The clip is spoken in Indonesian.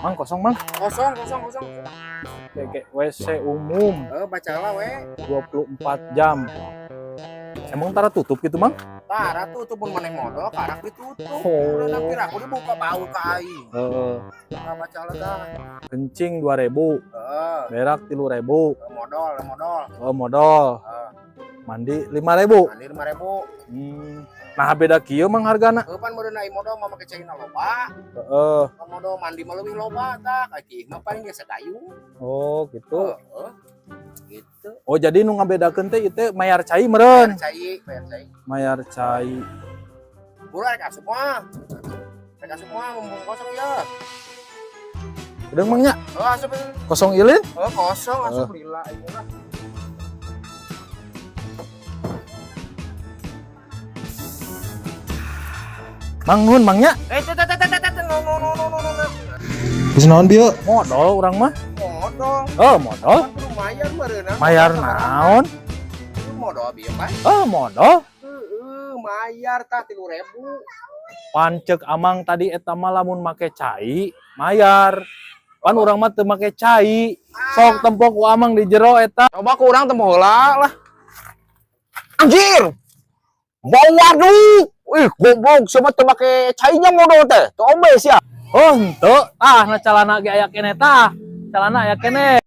Mang kosong mang. Kosong. Kayak WC umum Bacalah we. 24 jam. Emang tara tutup gitu mang? Tara tutup pun maneh modal, karak ditutup. Oh. Udah nampir aku dibuka bau ka aing. Nah, bacalah dah. Kencing 2000, berak 3000, Modal. modal. Mandi 5000. Mandi 5.000. Nah beda kieu mang hargana. Pan meureun ai modal mah make caina loba. Modal mandi mah leuwih loba tah. Kaki mah paling geus kayu. Oh gitu. Gitu. Oh jadi nu ngabedakeun teh ieu teh mayar cai meureun. Bayar cai. Mayar cai. Buruan rek asup mah. Rek asup mah mumpung kosong ya. Udah mangnya Asup. kosong ilin? Kosong asup lila ieu lah. Mangun mangnya. No. Geus naon bieu? Modal urang mah. Modal. Modal. Mayar meureunna. Mayar naon? Modal bieu kan? Modal. Mayar tah 3.000. Pancek amang tadi eta mah lamun make cai, mayar. Pan urang mah teu make cai. Sok tempok ku amang di jero eta. Coba ku urang teu heula lah. Anjir. Bau waduk. Goblok sama teu make cainya modal teh. Teu ombes ya. Oh, henteu. Na calana ge aya keneh tah. Calana aya keneh.